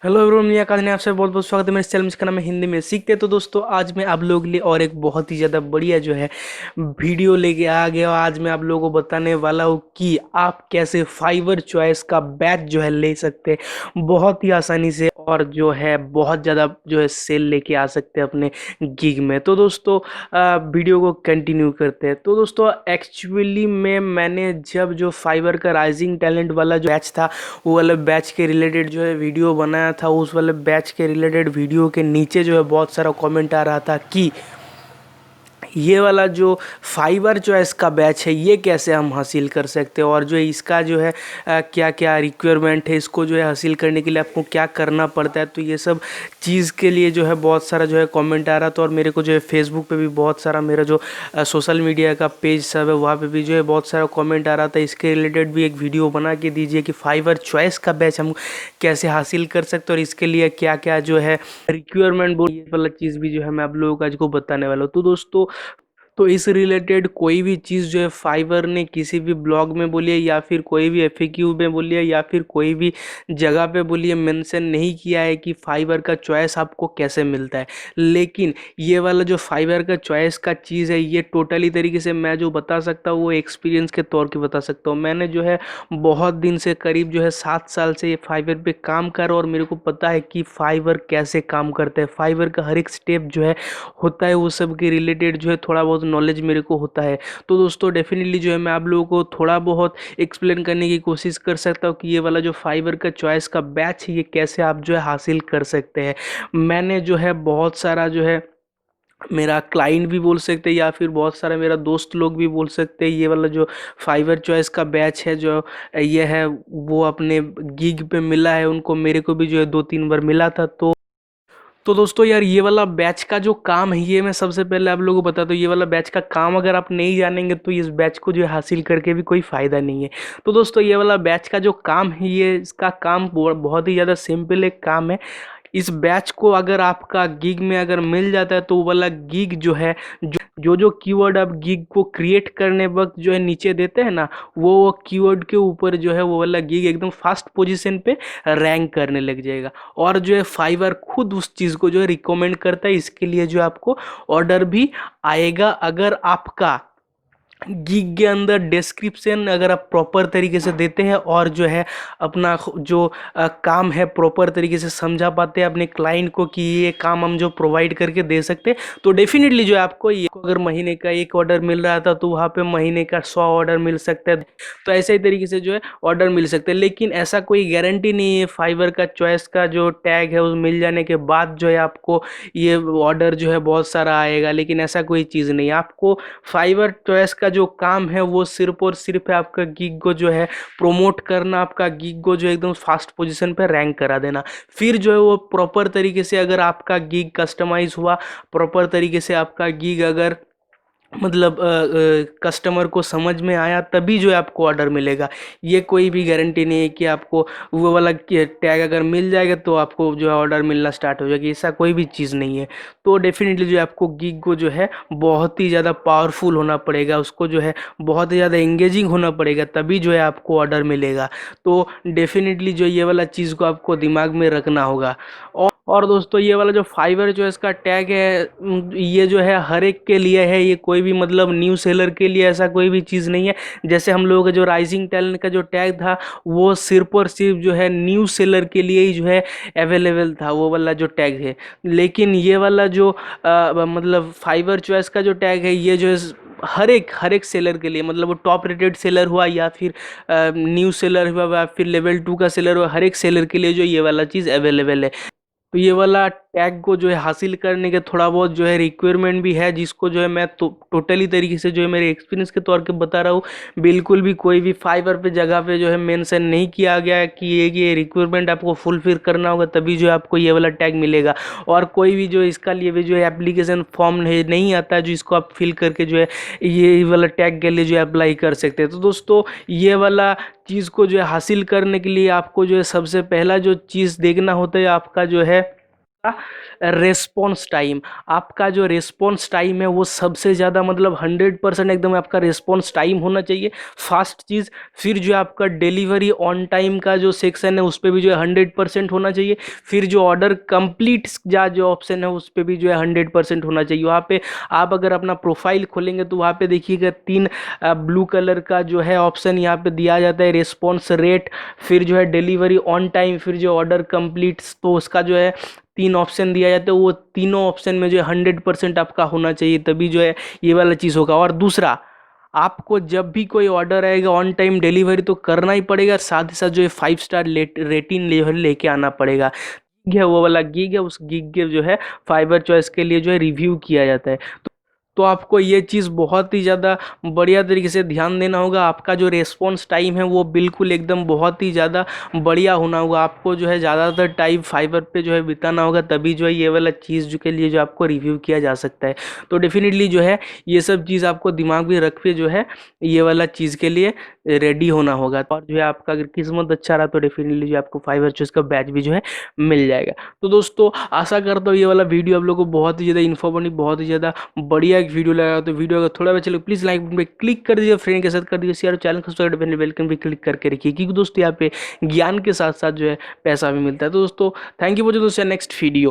Hello everyone, मैं आकाश ने आपसे बहुत बहुत स्वागत है मेरे चैनल में, जिसका नाम है हिंदी में सीखते। तो दोस्तों, आज मैं आप लोगों के लिए और एक बहुत ही ज़्यादा बढ़िया जो है वीडियो लेके आ गया। और आज मैं आप लोगों को बताने वाला हूँ कि आप कैसे फाइवर चॉइस का बैच जो है ले सकते हैं बहुत ही आसानी से, और जो है बहुत ज़्यादा जो है सेल लेके आ सकते हैं अपने गिग में। तो दोस्तों, वीडियो को कंटिन्यू करते हैं। तो दोस्तों, एक्चुअली में मैंने जब जो फाइवर का राइजिंग टैलेंट वाला जो बैच था, वो वाले बैच के रिलेटेड जो है वीडियो बनाया था, उस वाले बैच के रिलेटेड वीडियो के नीचे जो है बहुत सारा कमेंट आ रहा था कि ये वाला जो फाइवर चॉइस का बैच है ये कैसे हम हासिल कर सकते हैं, और जो है इसका जो है क्या क्या रिक्वायरमेंट है, इसको जो है हासिल करने के लिए आपको क्या करना पड़ता है। तो ये सब चीज़ के लिए जो है बहुत सारा जो है कमेंट आ रहा था। और मेरे को जो है फेसबुक पे भी बहुत सारा, मेरा जो सोशल मीडिया का पेज सब है वहाँ पे भी जो है बहुत सारा कमेंट आ रहा था। इसके रिलेटेड भी एक वीडियो बना के दीजिए कि फाइवर चॉइस का बैच हम कैसे हासिल कर सकते हैं, और इसके लिए क्या क्या जो है रिक्वायरमेंट, वो ये वाला चीज़ भी जो है मैं आप लोगों को आज को बताने वाला हूँ। तो दोस्तों, तो इस रिलेटेड कोई भी चीज़ जो है फाइवर ने किसी भी ब्लॉग में बोलिए, या फिर कोई भी एफएक्यू में बोलिए, या फिर कोई भी जगह पे बोलिए, मेंशन नहीं किया है कि फाइवर का चॉइस आपको कैसे मिलता है। लेकिन ये वाला जो फाइवर का चॉइस का चीज़ है, ये टोटली तरीके से मैं जो बता सकता हूँ वो एक्सपीरियंस के तौर पे बता सकता हूँ। मैंने जो है बहुत दिन से, करीब जो है 7 साल से ये फाइवर पे काम कर रहा हूँ, और मेरे को पता है कि फाइवर कैसे काम करता है। फाइवर का हर एक स्टेप जो है होता है, वो सब के रिलेटेड जो है थोड़ा बहुत नॉलेज मेरे को होता है। तो दोस्तों, डेफिनेटली जो है मैं आप लोगों को थोड़ा बहुत एक्सप्लेन करने की कोशिश कर सकता हूँ कि ये वाला जो फाइबर का चॉइस का बैच है ये कैसे आप जो है हासिल कर सकते हैं। मैंने जो है बहुत सारा जो है, मेरा क्लाइंट भी बोल सकते हैं या फिर बहुत सारा मेरा दोस्त लोग भी बोल सकते हैं, ये वाला जो फाइवर चॉइस का बैच है जो ये है, वो अपने गिग पे मिला है उनको। मेरे को भी जो है 2-3 बार मिला था। तो दोस्तों यार, ये वाला बैच का जो काम है, ये मैं सबसे पहले आप लोगों को बताता हूँ। ये वाला बैच का काम अगर आप नहीं जानेंगे तो इस बैच को जो है हासिल करके भी कोई फ़ायदा नहीं है। तो दोस्तों, ये वाला बैच का जो काम है, ये इसका काम बहुत ही ज़्यादा सिंपल एक काम है। इस बैच को अगर आपका गिग में अगर मिल जाता है, तो वो वाला गिग जो है, जो कीवर्ड आप गिग को क्रिएट करने वक्त जो है नीचे देते हैं ना, वो कीवर्ड के ऊपर जो है वो वाला गिग एकदम फास्ट पोजीशन पे रैंक करने लग जाएगा। और जो है फाइवर खुद उस चीज़ को जो है रिकमेंड करता है। इसके लिए जो आपको ऑर्डर भी आएगा, अगर आपका गिग के अंदर डिस्क्रिप्शन अगर आप प्रॉपर तरीके से देते हैं, और जो है अपना जो काम है प्रॉपर तरीके से समझा पाते हैं अपने क्लाइंट को कि ये काम हम जो प्रोवाइड करके दे सकते हैं, तो डेफिनेटली जो है आपको ये, अगर महीने का 1 ऑर्डर मिल रहा था तो वहाँ पे महीने का 100 ऑर्डर मिल सकता है। तो ऐसे ही तरीके से जो है ऑर्डर मिल सकते हैं। लेकिन ऐसा कोई गारंटी नहीं है। फाइवर का चॉइस का जो टैग है उस मिल जाने के बाद जो है आपको ये ऑर्डर जो है बहुत सारा आएगा, लेकिन ऐसा कोई चीज़ नहीं है। आपको फाइवर चॉइस का जो काम है वो सिर्फ और सिर्फ है आपका गिग को जो है प्रमोट करना, आपका गिग को जो एकदम फास्ट पोजीशन पर रैंक करा देना। फिर जो है वो प्रॉपर तरीके से अगर आपका गिग कस्टमाइज हुआ, प्रॉपर तरीके से आपका गिग अगर मतलब कस्टमर को समझ में आया, तभी जो है आपको ऑर्डर मिलेगा। ये कोई भी गारंटी नहीं है कि आपको वो वाला टैग अगर मिल जाएगा तो आपको जो है ऑर्डर मिलना स्टार्ट हो जाएगी, ऐसा कोई भी चीज़ नहीं है। तो डेफिनेटली जो है आपको गिग को जो है बहुत ही ज़्यादा पावरफुल होना पड़ेगा, उसको जो है बहुत ही ज़्यादा एंगेजिंग होना पड़ेगा, तभी जो है आपको ऑर्डर मिलेगा। तो डेफिनेटली जो ये वाला चीज़ को आपको दिमाग में रखना होगा। और दोस्तों, ये वाला जो फाइवर जो इसका टैग है, ये जो है हर एक के लिए है। ये कोई भी मतलब न्यू सेलर के लिए ऐसा कोई भी चीज़ नहीं है। जैसे हम लोगों का जो राइजिंग टैलेंट का जो टैग था, वो सिर्फ और सिर्फ जो है न्यू सेलर के लिए ही जो है अवेलेबल था, वो वाला जो टैग है। लेकिन ये वाला जो मतलब फाइवर चॉइस का जो टैग है, ये जो है हर एक सेलर के लिए, मतलब वो टॉप रेटेड सेलर हुआ या फिर न्यू सेलर हुआ या फिर लेवल 2 का सेलर हुआ, हर एक सेलर के लिए जो ये वाला चीज़ अवेलेबल है। तो ये वाला टैग को जो है हासिल करने के थोड़ा बहुत जो है रिक्वायरमेंट भी है, जिसको जो है मैं टोटली तरीके से जो है मेरे एक्सपीरियंस के तौर पे बता रहा हूँ। बिल्कुल भी कोई भी फाइवर पे जगह पे जो है मेंशन नहीं किया गया है कि ये रिक्वायरमेंट आपको फुलफिल करना होगा तभी जो है आपको ये वाला टैग मिलेगा। और कोई भी जो इसका लिए भी जो है एप्लीकेशन फॉर्म नहीं आता है, जो इसको आप फिल करके जो है ये वाला टैग के लिए जो है अप्लाई कर सकते हैं। तो दोस्तों, ये वाला चीज़ को जो है हासिल करने के लिए आपको जो है सबसे पहला जो चीज़ देखना होता है आपका जो है रेस्पॉन्स टाइम, आपका जो रेस्पॉन्स टाइम है वो सबसे ज़्यादा मतलब 100% एकदम आपका रेस्पॉन्स टाइम होना चाहिए, फास्ट चीज़। फिर जो आपका डिलीवरी ऑन टाइम का जो सेक्शन है उस पर भी जो है 100% होना चाहिए। फिर जो ऑर्डर कंप्लीट जा जो ऑप्शन है उस पर भी जो है 100% होना चाहिए। वहाँ पे आप अगर अपना प्रोफाइल खोलेंगे तो वहाँ पे देखिएगा 3 ब्लू कलर का जो है ऑप्शन यहाँ पे दिया जाता है, रिस्पॉन्स रेट, फिर जो है डिलीवरी ऑन टाइम, फिर जो ऑर्डर कंप्लीट, तो उसका जो है 3 ऑप्शन दिया जाता है। वो तीनों ऑप्शन में जो है 100% आपका होना चाहिए, तभी जो है ये वाला चीज़ होगा। और दूसरा, आपको जब भी कोई ऑर्डर आएगा ऑन टाइम डिलीवरी तो करना ही पड़ेगा, साथ ही साथ जो है 5 स्टार रेटिंग लेवल लेके आना पड़ेगा। गीग है वो वाला गीग है, उस गीग के जो है फाइबर चॉइस के लिए जो है रिव्यू किया जाता है। तो आपको ये चीज़ बहुत ही ज़्यादा बढ़िया तरीके से ध्यान देना होगा। आपका जो रेस्पॉन्स टाइम है वो बिल्कुल एकदम बहुत ही ज़्यादा बढ़िया होना होगा। आपको जो है ज़्यादातर टाइम फाइवर पे जो है बिताना होगा, तभी जो है ये वाला चीज़ जो के लिए जो आपको रिव्यू किया जा सकता है। तो डेफिनेटली जो है ये सब चीज़ आपको दिमाग में रख के जो है ये वाला चीज़ के लिए रेडी होना होगा। और जो है आपका अगर किस्मत अच्छा रहा तो डेफिनेटली जो आपको फाइवर चॉइस का बैच भी जो है मिल जाएगा। तो दोस्तों आशा करता हूँ ये वाला वीडियो आप लोगों को बहुत ही ज़्यादा इन्फॉर्मेटिव, बहुत ही ज़्यादा बढ़िया एक वीडियो लगा। तो वीडियो अगर थोड़ा भी चलो प्लीज़ लाइक बटन पे क्लिक कर दीजिए, फ्रेंड के साथ कर दीजिए शेयर, चैनल को सब्सक्राइब बटन वेलकम भी क्लिक करके रखिए, क्योंकि दोस्तों यहाँ पे ज्ञान के साथ साथ जो है पैसा भी मिलता है। तो दोस्तों थैंक यू फॉर दोस्तों नेक्स्ट वीडियो।